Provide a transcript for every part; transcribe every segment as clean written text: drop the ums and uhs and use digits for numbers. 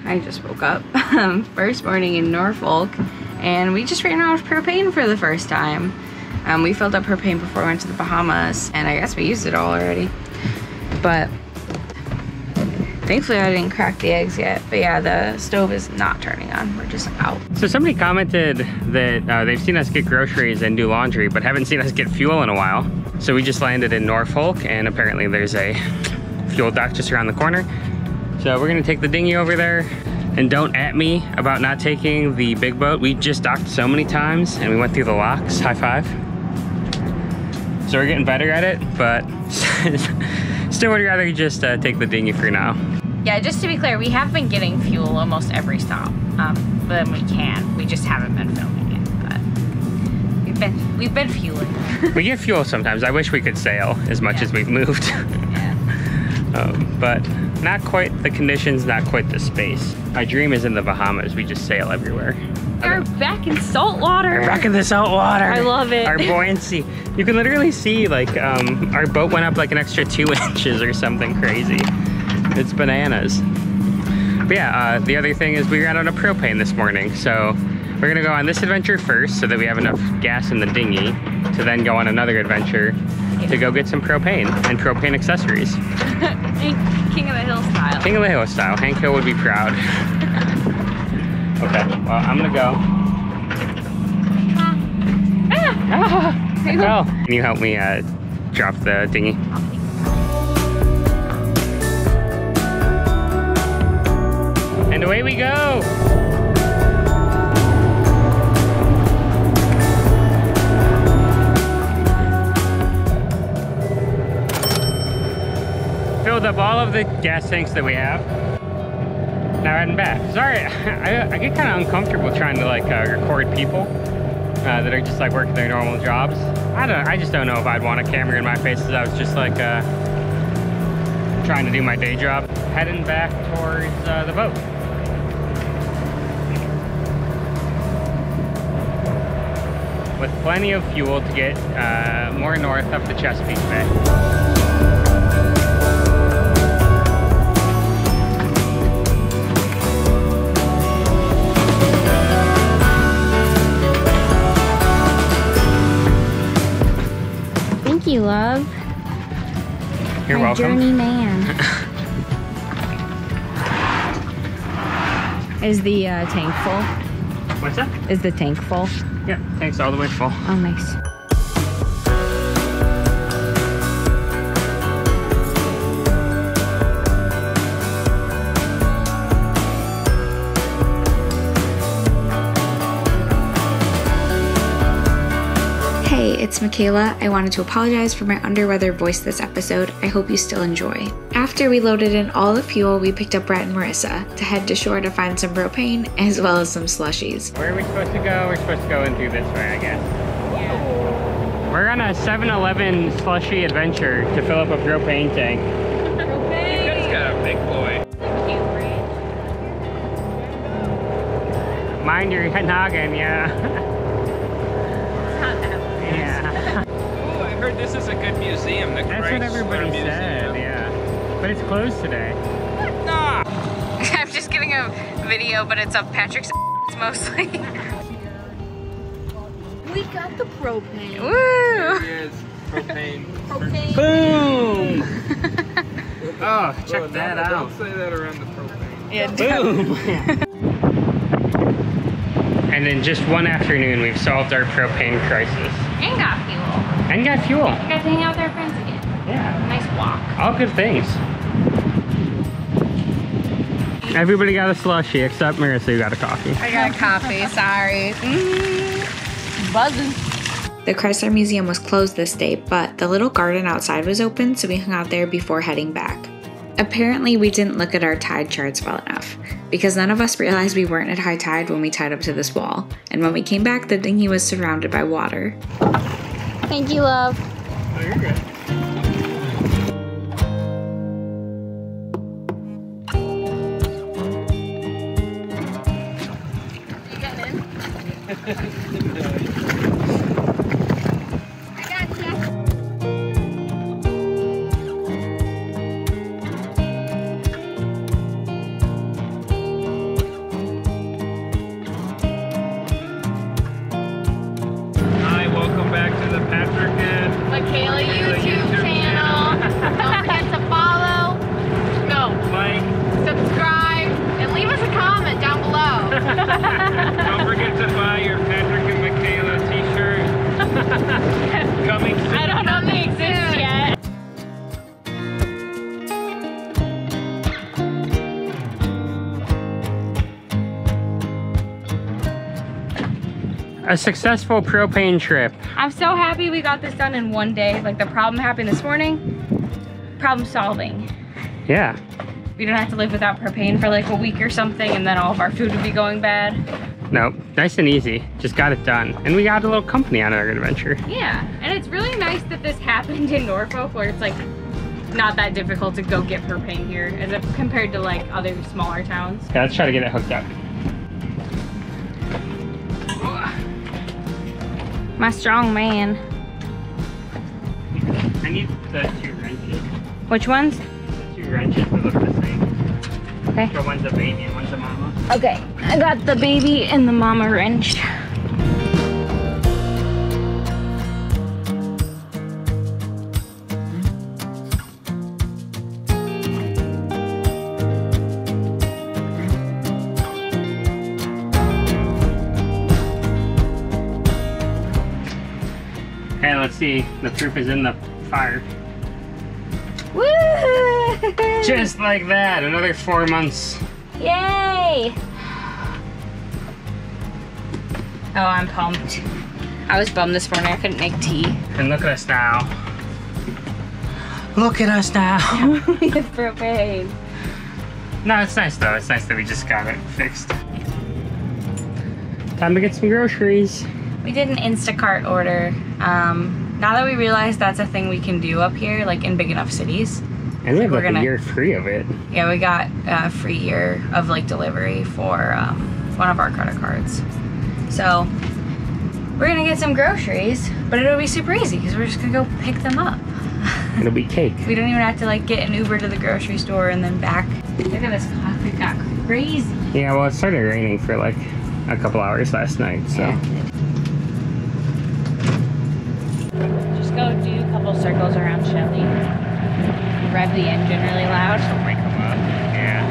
I just woke up. First morning in Norfolk, and we just ran out of propane for the first time. We filled up propane before we went to the Bahamas, and I guess we used it all already. But thankfully I didn't crack the eggs yet. But yeah, the stove is not turning on. We're just out. So somebody commented that they've seen us get groceries and do laundry, but haven't seen us get fuel in a while. So we just landed in Norfolk, and apparently there's a fuel dock just around the corner. So we're gonna take the dinghy over there. And don't at me about not taking the big boat. We just docked so many times and we went through the locks. High five. So we're getting better at it, but still would rather just take the dinghy for now. Yeah, just to be clear, we have been getting fuel almost every stop. But we can. We just haven't been filming it. But we've been fueling. We get fuel sometimes. I wish we could sail as much as we've moved. Yeah. But not quite the conditions, not quite the space. My dream is in the Bahamas. We just sail everywhere. We're back in salt water. We're back in the salt water. I love it. Our buoyancy. You can literally see like our boat went up like an extra 2 inches or something crazy. It's bananas. But yeah, the other thing is we ran out of propane this morning. So we're gonna go on this adventure first so that we have enough gas in the dinghy to then go on another adventure to go get some propane and propane accessories. King of the Hill style. King of the Hill style. Hank Hill would be proud. Okay, well, I'm gonna go. I fell. Can you help me drop the dinghy? And away we go! Filled up all of the gas tanks that we have. Now heading back. Sorry, I get kind of uncomfortable trying to like record people that are just like working their normal jobs. I just don't know if I'd want a camera in my face as I was just like trying to do my day job. Heading back towards the boat. With plenty of fuel to get more north up the Chesapeake Bay. Thank you, love. You're My welcome. Journey man. Is the tank full? What's that? Is the tank full? Yeah, tank's all the way full. Oh, nice. Hey, it's Michaela. I wanted to apologize for my underweather voice this episode. I hope you still enjoy. After we loaded in all the fuel, we picked up Brett and Marissa to head to shore to find some propane as well as some slushies. Where are we supposed to go? We're supposed to go in through this way, I guess. Yeah. We're on a 7-Eleven slushy adventure to fill up a propane tank. Propane! You guys got a big boy. Mind your noggin, yeah. Oh, I heard this is a good museum. That's what everybody said, yeah. But it's closed today. Nah! I'm just getting a video, but it's of Patrick's mostly. We got the propane. Woo! Here it is. Propane. Propane. Boom! Oh, check Oh, that no, out. Don't say that around the propane. Yeah, Boom! And in just one afternoon, we've solved our propane crisis. And got fuel. And got fuel. We got to hang out with our friends again. Yeah. Nice walk. All good things. Everybody got a slushie except Marissa, you got a coffee. I got a coffee, sorry. Buzzing. The Chrysler Museum was closed this day, but the little garden outside was open, so we hung out there before heading back. Apparently, we didn't look at our tide charts well enough, because none of us realized we weren't at high tide when we tied up to this wall, and when we came back, the dinghy was surrounded by water. Thank you, love. Oh, you're good. You getting in? I got you. A successful propane trip. I'm so happy we got this done in one day. Like the problem happened this morning, problem solving. Yeah. We don't have to live without propane for like a week or something and then all of our food would be going bad. Nope, nice and easy. Just got it done. And we got a little company on our adventure. Yeah, and it's really nice that this happened in Norfolk where it's like not that difficult to go get propane here as compared to like other smaller towns. Yeah, let's try to get it hooked up. My strong man. I need the 2 wrenches. Which ones? The 2 wrenches that look the same. Okay. So one's a baby and one's a mama. Okay, I got the baby and the mama wrench. Okay, let's see. The proof is in the fire. Woo! Just like that, another 4 months. Yay! Oh, I'm pumped. I was bummed this morning I couldn't make tea. And look at us now. Look at us now. We have propane. No, it's nice though. It's nice that we just got it fixed. Time to get some groceries. We did an Instacart order. Now that we realize that's a thing we can do up here, like in big enough cities. And we have like a year free of it. Yeah, we got a free year of like delivery for one of our credit cards. So we're gonna get some groceries, but it'll be super easy because we're just gonna go pick them up. It'll be cake. We don't even have to like get an Uber to the grocery store and then back. Look at this coffee, it got crazy. Yeah, well, it started raining for like a couple hours last night, so. Yeah. Just go do a couple circles around Shelly. Rev the engine really loud. She'll wake them up. Yeah.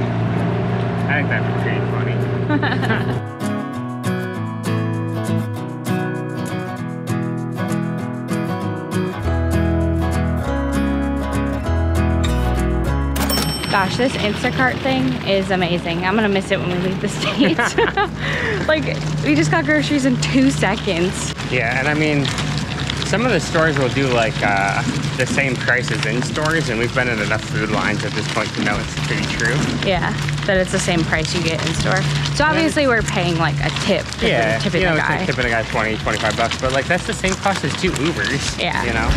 I think that'd be pretty funny. Gosh, this Instacart thing is amazing. I'm gonna miss it when we leave the States. Like, we just got groceries in 2 seconds. Yeah, and I mean, some of the stores will do like the same prices in stores, and we've been in enough food lines at this point to know it's pretty true. Yeah, that it's the same price you get in store. So obviously we're paying like a tip. Yeah, we're tipping you know, the it's guy. like tipping a guy 20, 25 bucks, but like that's the same cost as 2 Ubers. Yeah. You know?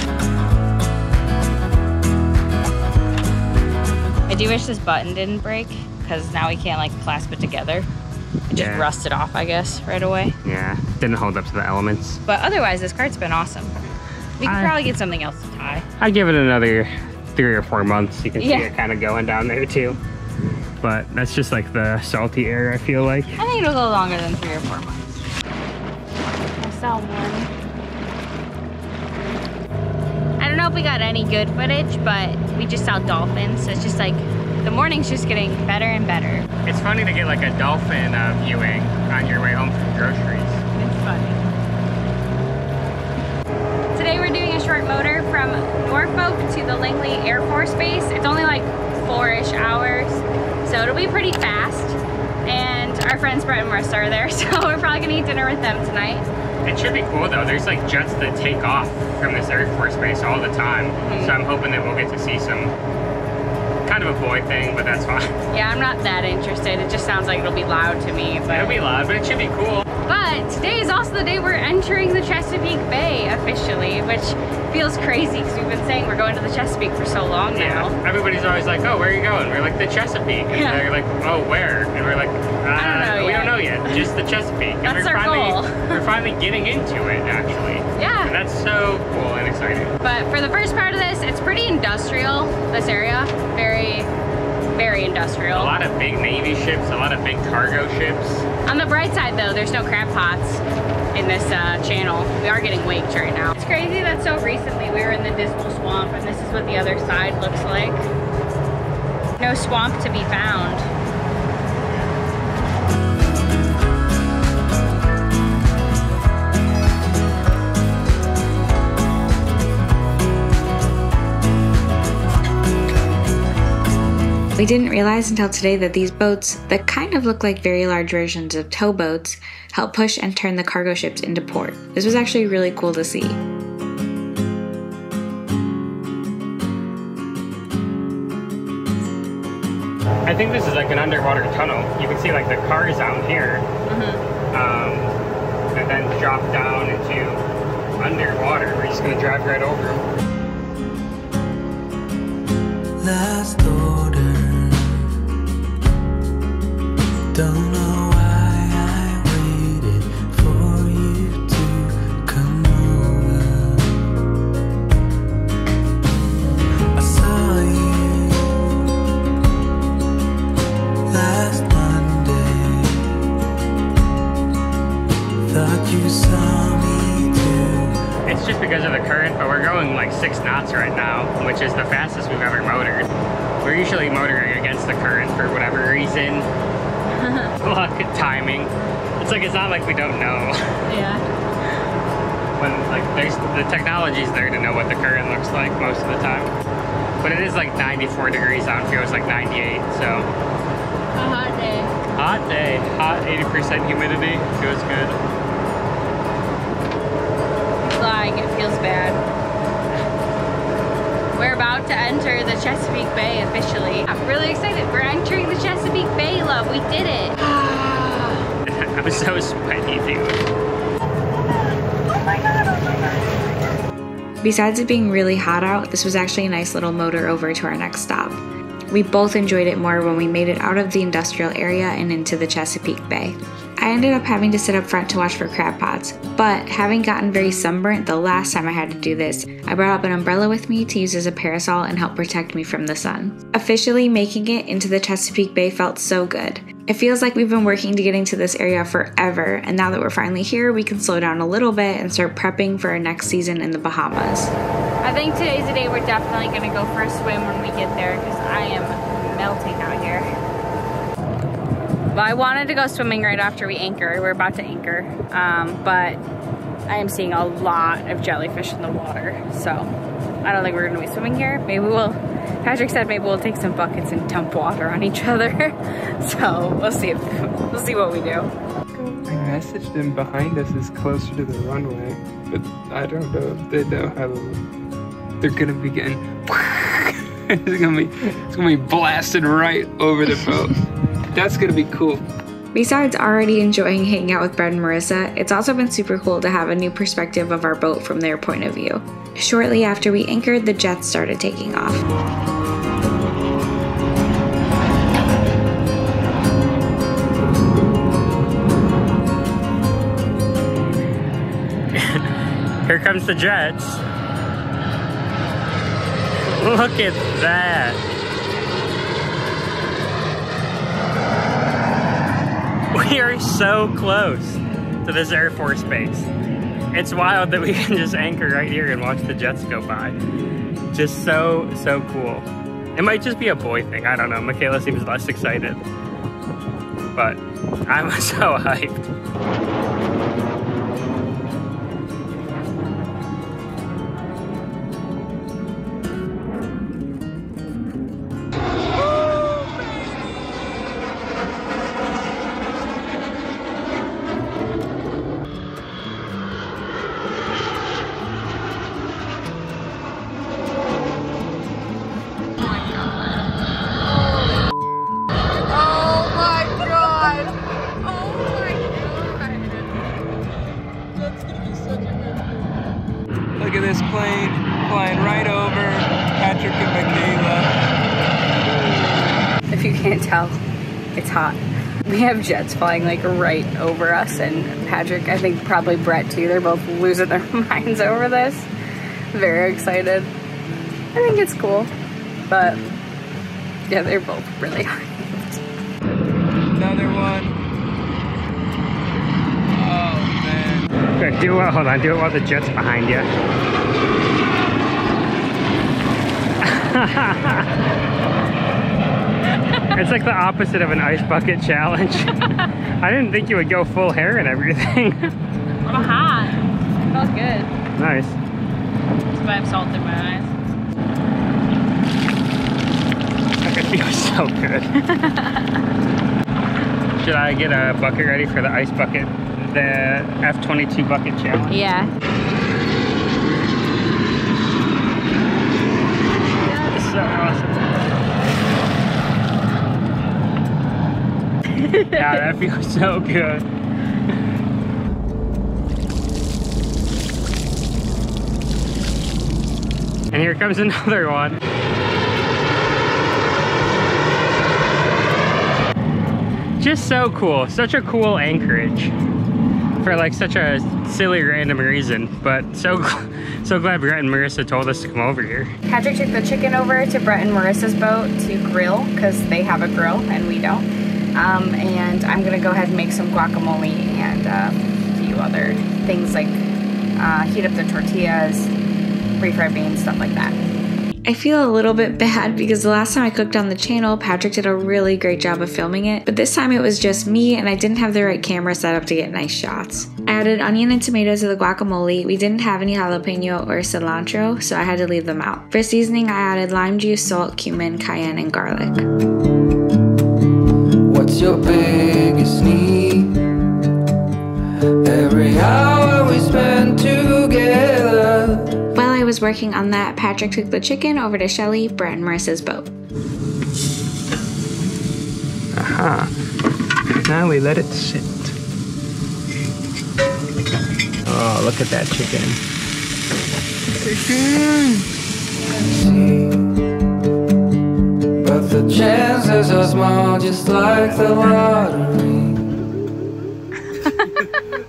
I do wish this button didn't break because now we can't like clasp it together. It just rusted off, I guess, right away. Yeah, didn't hold up to the elements. But otherwise, this cart's been awesome. We could probably get something else to tie. I'd give it another 3 or 4 months. You can see Yeah. it kind of going down there too. But that's just like the salty air, I feel like. I think it'll go longer than 3 or 4 months. I saw one. I don't know if we got any good footage, but we just saw dolphins. So it's just like, the morning's just getting better and better. It's funny to get like a dolphin viewing on your way home from groceries. It's funny. Today we're doing a short motor from Norfolk to the Langley Air Force Base. It's only like 4-ish hours, so it'll be pretty fast. And our friends Brett and Marissa are there, so we're probably gonna eat dinner with them tonight. It should be cool though. There's like jets that take off from this Air Force Base all the time. So I'm hoping that we'll get to see some, kind of a boy thing, but that's fine. Yeah, I'm not that interested. It just sounds like it'll be loud to me. But It'll be loud, but it should be cool. But today is also the day we're entering the Chesapeake Bay officially, which feels crazy because we've been saying we're going to the Chesapeake for so long now. Yeah, everybody's always like, oh, where are you going? We're like, the Chesapeake. And they're like, oh, where? And we're like, I don't know we yet. don't know yet. Just the Chesapeake. And That's our goal. We're finally getting into it, actually. Yeah. And that's so cool and exciting. But for the first part of this, it's pretty industrial, this area. Very, very industrial. A lot of big Navy ships, a lot of big cargo ships. On the bright side though, there's no crab pots in this channel. We are getting waked right now. It's crazy that so recently we were in the Dismal Swamp and this is what the other side looks like. No swamp to be found. We didn't realize until today that these boats, that kind of look like very large versions of towboats, help push and turn the cargo ships into port. This was actually really cool to see. I think this is like an underwater tunnel. You can see like the cars out here, and then drop down into underwater. We're just gonna drive right over them. Last order. Don't know why I waited for you to come over. I saw you last Monday. Thought you saw me too. It's just because of the current, but we're going like 6 knots right now, which is the fastest we've ever motored. We're usually motoring against the current for whatever reason. Luck, timing. It's not like we don't know. Yeah. When like the technology's there to know what the current looks like most of the time. But it is like 94 degrees out. It feels like 98, so. A hot day. Hot day. Hot 80% humidity. Feels good. Flying, it feels bad. We're about to enter the Chesapeake Bay officially. I'm really excited. We're entering the Chesapeake Bay, love. We did it. I'm so sweaty, dude. Oh my god. Besides it being really hot out, this was actually a nice little motor over to our next stop. We both enjoyed it more when we made it out of the industrial area and into the Chesapeake Bay. I ended up having to sit up front to watch for crab pots, but having gotten very sunburnt the last time I had to do this, I brought up an umbrella with me to use as a parasol and help protect me from the sun. Officially making it into the Chesapeake Bay felt so good. It feels like we've been working to get into this area forever, and now that we're finally here, we can slow down a little bit and start prepping for our next season in the Bahamas. I think today's the day we're definitely gonna go for a swim when we get there because I am melting out here. Well, I wanted to go swimming right after we anchor. We're about to anchor, but I am seeing a lot of jellyfish in the water, so I don't think we're gonna be swimming here. Maybe we'll, Patrick said maybe we'll take some buckets and dump water on each other. So we'll see what we do. I messaged them behind us is closer to the runway, but I don't know if they know how they're gonna be getting it's gonna be blasted right over the boat. That's gonna be cool. Besides already enjoying hanging out with Brad and Marissa, it's also been super cool to have a new perspective of our boat from their point of view. Shortly after we anchored, the jets started taking off. Here comes the jets. Look at that. We are so close to this Air Force base. It's wild that we can just anchor right here and watch the jets go by. Just so cool. It might just be a boy thing, I don't know. Michaela seems less excited. But I'm so hyped. Look at this plane flying right over Patrick and Michaela. If you can't tell, it's hot. We have jets flying like right over us, and Patrick, I think probably Brett too, they're both losing their minds over this. Very excited. I think it's cool, but yeah, they're both really hyped. Another one. Oh man. Good, hold on, do it while the jet's behind you. It's like the opposite of an ice bucket challenge. I didn't think you would go full hair and everything. I'm hot. It smells good. Nice. That's why I have salt in my eyes. Look at It feels so good. Should I get a bucket ready for the ice bucket? The F20 Bucket challenge? Yeah. It's so awesome. Yeah, that feels so good. And here comes another one. Just so cool. Such a cool anchorage for like such a silly random reason, but so glad Brett and Marissa told us to come over here. Patrick took the chicken over to Brett and Marissa's boat to grill because they have a grill and we don't. And I'm gonna go ahead and make some guacamole and a few other things like heat up the tortillas, refried beans, stuff like that. I feel a little bit bad because the last time I cooked on the channel, Patrick did a really great job of filming it, but this time it was just me and I didn't have the right camera set up to get nice shots. I added onion and tomatoes to the guacamole. We didn't have any jalapeno or cilantro, so I had to leave them out. For seasoning, I added lime juice, salt, cumin, cayenne, and garlic. What's your biggest need? Every hour we spend together. While I was working on that, Patrick took the chicken over to Shelly, Brett, and Marissa's boat. Aha. Now we let it sit. Oh, look at that chicken. But the chances are small, just like the lottery.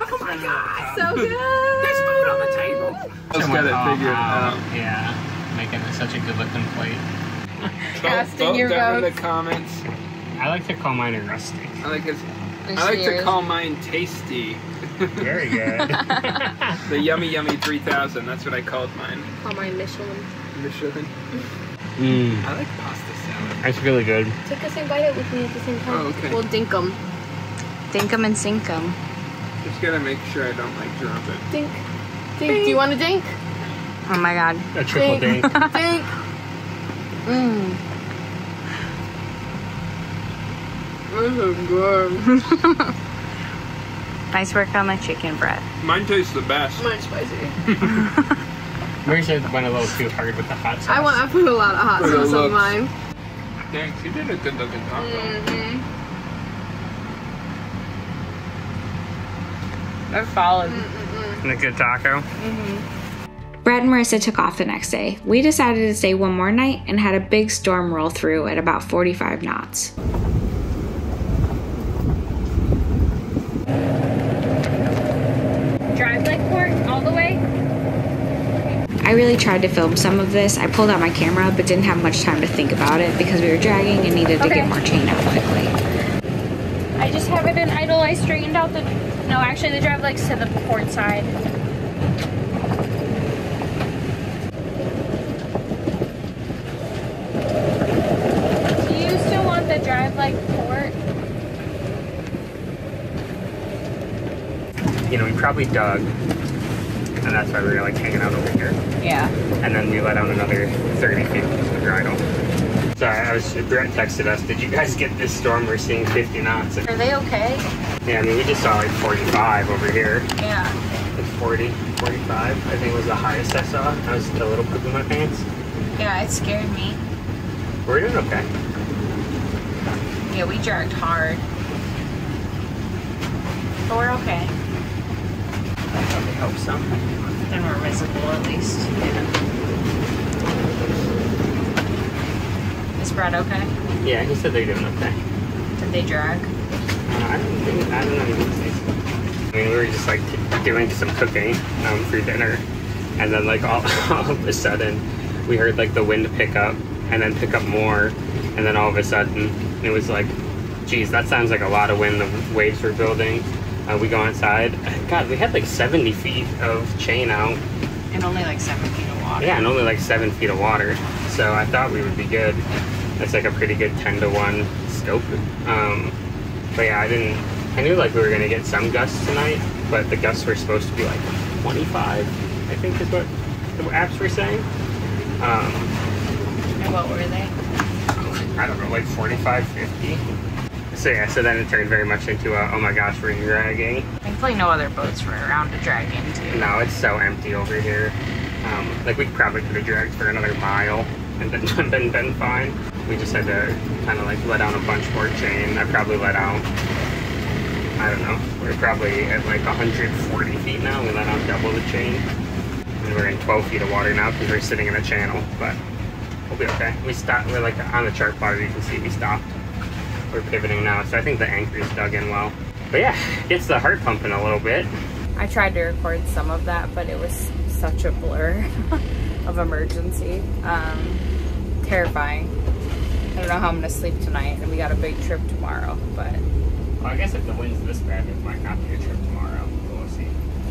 Oh my god, so good! There's food on the table. I just got it figured out. Yeah, making it such a good looking plate. Casting your down in votes. the comments. I like to call mine a rustic. I like to call mine tasty. Very good. The Yummy Yummy 3000. That's what I called mine. Call mine Michelin. Michelin. Mm, I like pasta salad. that's really good. Take us and bite it with me at the same time. Oh, okay. We'll dink them. Dink 'em and sink 'em. Just gotta make sure I don't like drop it. Dink. Dink. Do you want a dink? Oh my god. A triple dink. Dink. Mmm. This is good. Nice work on the chicken, Brett. Mine tastes the best. Mine's spicy. Marissa went a little too hard with the hot sauce. I put a lot of hot For the sauce on looks. mine. Thanks, you did a good looking taco. Mm-hmm. That's solid. And a good taco. Brett and Marissa took off the next day. We decided to stay one more night and had a big storm roll through at about 45 knots. Drive like port all the way? I really tried to film some of this. I pulled out my camera but didn't have much time to think about it because we were dragging and needed to Okay. get more chain out quickly. I just have it in idle. I straightened out the... No, actually the drive legs to the port side. Do you still want the drive leg port? You know, we probably dug, and that's why we were like hanging out over here. Yeah. And then we let out another 30 feet with the idle. So Brett texted us, did you guys get this storm? We're seeing 50 knots. Are they okay? Yeah, I mean, we just saw like 45 over here. Yeah. Like 40, 45, I think was the highest I saw. I was a little pooping my pants. Yeah, it scared me. We're doing okay. Yeah, we jerked hard. But we're okay. I hope so. Then we're visible at least. Is Brett okay? Yeah, he said they're doing okay. Did they drag? I don't know. I mean, we were just like doing some cooking for dinner, and then like all of a sudden we heard like the wind pick up and then pick up more, and then all of a sudden it was like, geez, that sounds like a lot of wind. The waves were building. We go outside. God, we had like 70 feet of chain out. And only like 7 feet of water. Yeah, and only like 7 feet of water. So I thought we would be good. That's like a pretty good 10-to-1 scope. But yeah, I knew like we were gonna get some gusts tonight, but the gusts were supposed to be like 25, I think is what the apps were saying. And what were they? I don't know, like 45, 50. So yeah, so then it turned very much into a, oh my gosh, we're dragging. Thankfully no other boats were around to drag into. No, it's so empty over here. Like we probably could have dragged for another mile and been fine. We just had to kind of like let out a bunch more chain. I probably let out, I don't know, we're probably at like 140 feet now. We let out double the chain. And we're in 12 feet of water now because we're sitting in a channel, but we'll be okay. We stopped, we're like on the chart plotter, you can see we stopped. We're pivoting now, so I think the anchor's dug in well. But yeah, gets the heart pumping a little bit. I tried to record some of that, but it was such a blur of emergency. Terrifying. I don't know how I'm gonna sleep tonight, and we got a big trip tomorrow, but... Well, I guess if the wind's this bad, it might not be a trip tomorrow. We'll see.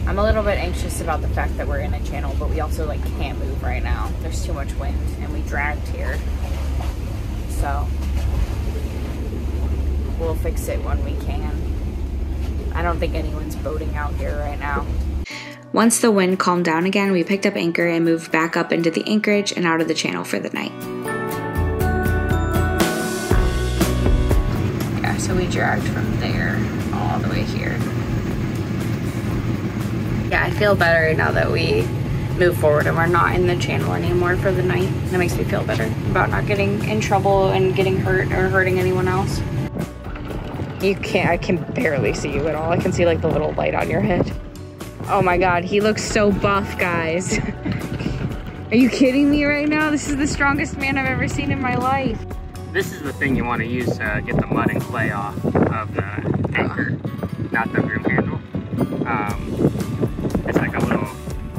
I'm a little bit anxious about the fact that we're in a channel, but we also like can't move right now. There's too much wind, and we dragged here. So... we'll fix it when we can. I don't think anyone's boating out here right now. Once the wind calmed down again, we picked up anchor and moved back up into the anchorage and out of the channel for the night. Yeah, so we dragged from there all the way here. Yeah, I feel better now that we move forward and we're not in the channel anymore for the night. That makes me feel better about not getting in trouble and getting hurt or hurting anyone else. I can barely see you at all. I can see like the little light on your head. Oh my God, he looks so buff, guys. Are you kidding me right now? This is the strongest man I've ever seen in my life. This is the thing you want to use to get the mud and clay off of the anchor, not the broom handle. It's like a little,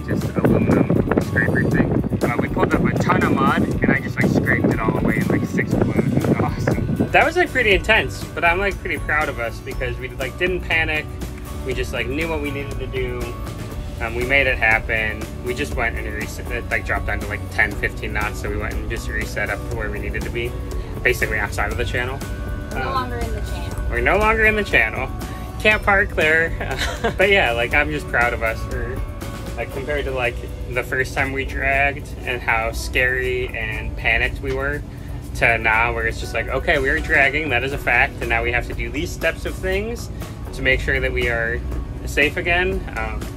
just aluminum scraper thing. We pulled up a ton of mud and I just like scraped it all away in like 6 blows. It was awesome. That was like pretty intense, but I'm like pretty proud of us because we like didn't panic. We just like knew what we needed to do. We made it happen. We just went and reset, it like dropped down to like 10, 15 knots. So we went and just reset up to where we needed to be. Basically outside of the channel. We're no longer in the channel. We're no longer in the channel. Can't park there. But yeah, like I'm just proud of us for like compared to like the first time we dragged and how scary and panicked we were to now where it's just like, okay, we are dragging, that is a fact, and now we have to do these steps of things to make sure that we are safe again.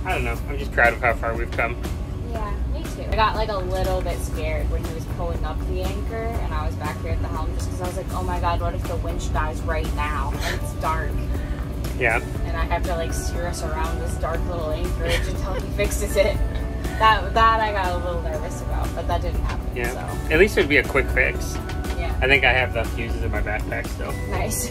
I don't know, I'm just proud of how far we've come. Yeah, me too. I got like a little bit scared when he was pulling up the anchor and I was back here at the helm just because I was like, oh my God, what if the winch dies right now and it's dark? Yeah. And I have to like steer us around this dark little anchorage until he fixes it. That I got a little nervous about, but that didn't happen. Yeah. So. At least it would be a quick fix. Yeah. I think I have the fuses in my backpack still. Nice.